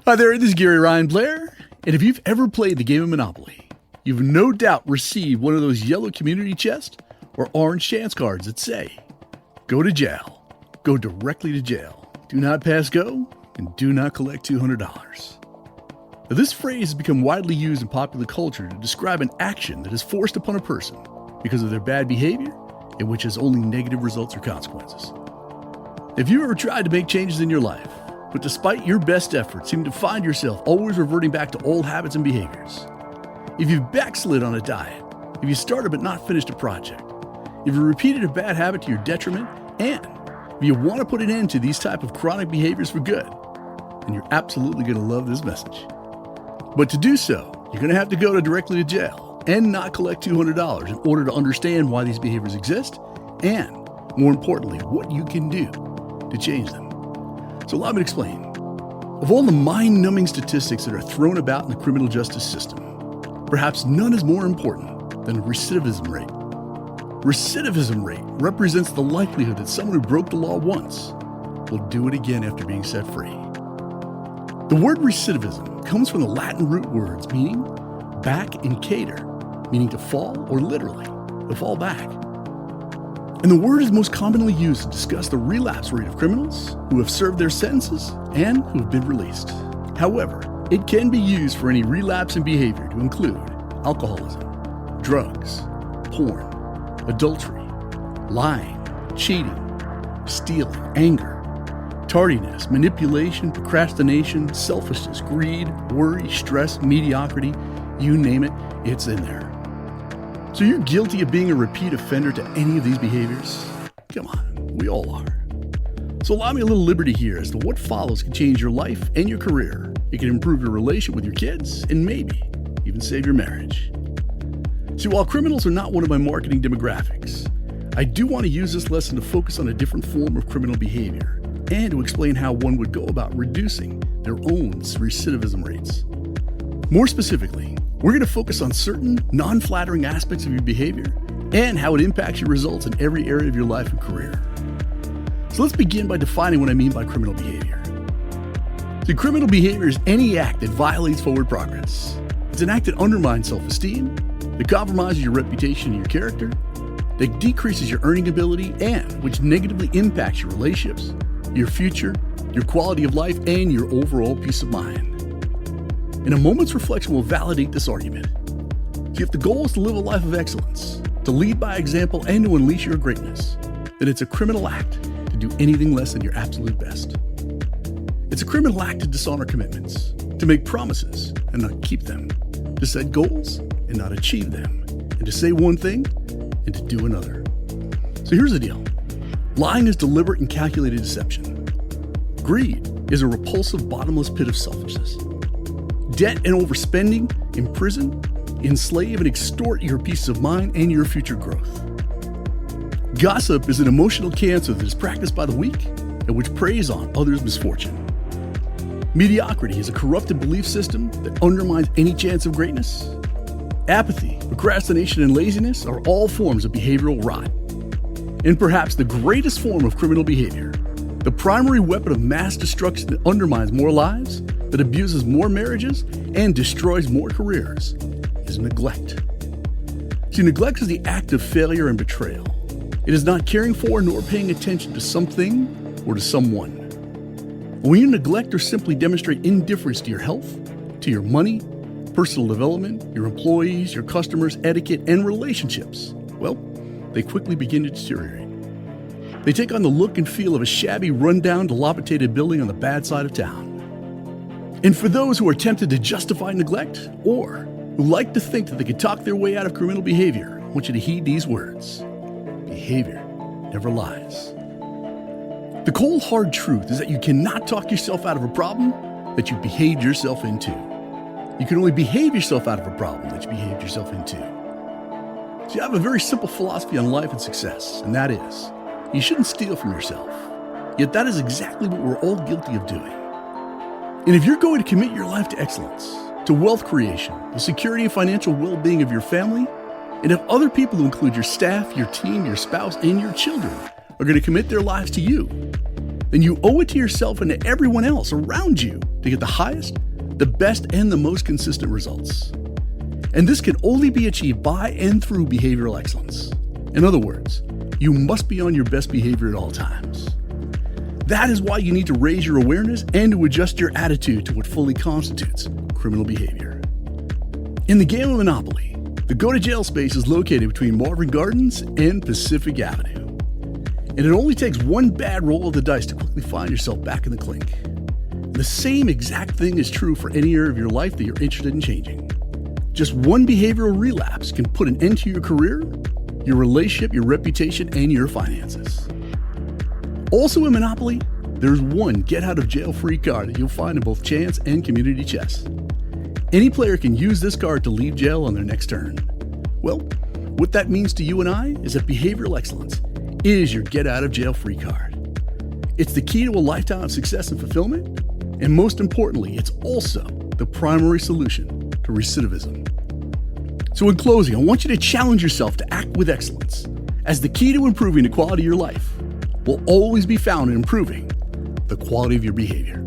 Hi there, this is Ryan Blair, and if you've ever played the game of Monopoly, you've no doubt received one of those yellow community chests or orange chance cards that say, go to jail, go directly to jail, do not pass go, and do not collect $200. Now, this phrase has become widely used in popular culture to describe an action that is forced upon a person because of their bad behavior and which has only negative results or consequences. If you ever tried to make changes in your life, but despite your best efforts seem to find yourself always reverting back to old habits and behaviors, if you've backslid on a diet, if you started but not finished a project, if you repeated a bad habit to your detriment, and if you want to put an end to these type of chronic behaviors for good, then you're absolutely going to love this message. But to do so, you're going to have to go directly to jail and not collect $200 in order to understand why these behaviors exist and, more importantly, what you can do to change them. So allow me to explain. Of all the mind-numbing statistics that are thrown about in the criminal justice system, perhaps none is more important than the recidivism rate. Recidivism rate represents the likelihood that someone who broke the law once will do it again after being set free. The word recidivism comes from the Latin root words meaning back and cater, meaning to fall or literally to fall back. And the word is most commonly used to discuss the relapse rate of criminals who have served their sentences and who have been released. However, it can be used for any relapse in behavior to include alcoholism, drugs, porn, adultery, lying, cheating, stealing, anger, tardiness, manipulation, procrastination, selfishness, greed, worry, stress, mediocrity, you name it, it's in there. So you're guilty of being a repeat offender to any of these behaviors? Come on, we all are. So allow me a little liberty here as to what follows can change your life and your career. It can improve your relationship with your kids and maybe even save your marriage. See, while criminals are not one of my marketing demographics, I do want to use this lesson to focus on a different form of criminal behavior and to explain how one would go about reducing their own recidivism rates. More specifically, we're going to focus on certain non-flattering aspects of your behavior and how it impacts your results in every area of your life and career. So let's begin by defining what I mean by criminal behavior. See, criminal behavior is any act that violates forward progress. It's an act that undermines self-esteem, that compromises your reputation and your character, that decreases your earning ability, and which negatively impacts your relationships, your future, your quality of life, and your overall peace of mind. And a moment's reflection will validate this argument. See, if the goal is to live a life of excellence, to lead by example, and to unleash your greatness, then it's a criminal act to do anything less than your absolute best. It's a criminal act to dishonor commitments, to make promises and not keep them, to set goals and not achieve them, and to say one thing and to do another. So here's the deal. Lying is deliberate and calculated deception. Greed is a repulsive, bottomless pit of selfishness. Debt and overspending imprison, enslave, and extort your peace of mind and your future growth. Gossip is an emotional cancer that is practiced by the weak and which preys on others' misfortune. Mediocrity is a corrupted belief system that undermines any chance of greatness. Apathy, procrastination, and laziness are all forms of behavioral rot. And perhaps the greatest form of criminal behavior, the primary weapon of mass destruction that undermines more lives, that abuses more marriages, and destroys more careers, is neglect. See, neglect is the act of failure and betrayal. It is not caring for nor paying attention to something or to someone. When you neglect or simply demonstrate indifference to your health, to your money, personal development, your employees, your customers, etiquette, and relationships, well, they quickly begin to deteriorate. They take on the look and feel of a shabby, run-down, dilapidated building on the bad side of town. And for those who are tempted to justify neglect, or who like to think that they can talk their way out of criminal behavior, I want you to heed these words. Behavior never lies. The cold, hard truth is that you cannot talk yourself out of a problem that you behaved yourself into. You can only behave yourself out of a problem that you behaved yourself into. See, I have a very simple philosophy on life and success, and that is, you shouldn't steal from yourself. Yet that is exactly what we're all guilty of doing. And if you're going to commit your life to excellence, to wealth creation, the security and financial well-being of your family, and if other people who include your staff, your team, your spouse, and your children are going to commit their lives to you, then you owe it to yourself and to everyone else around you to get the highest, the best, and the most consistent results. And this can only be achieved by and through behavioral excellence. In other words, you must be on your best behavior at all times. That is why you need to raise your awareness and to adjust your attitude to what fully constitutes criminal behavior. In the game of Monopoly, the go-to-jail space is located between Marvin Gardens and Pacific Avenue. And it only takes one bad roll of the dice to quickly find yourself back in the clink. The same exact thing is true for any area of your life that you're interested in changing. Just one behavioral relapse can put an end to your career, your relationship, your reputation, and your finances. Also in Monopoly, there's one get-out-of-jail-free card that you'll find in both Chance and Community Chess. Any player can use this card to leave jail on their next turn. Well, what that means to you and I is that behavioral excellence is your get-out-of-jail-free card. It's the key to a lifetime of success and fulfillment, and most importantly, it's also the primary solution to recidivism. So in closing, I want you to challenge yourself to act with excellence, as the key to improving the quality of your life will always be found in improving the quality of your behavior.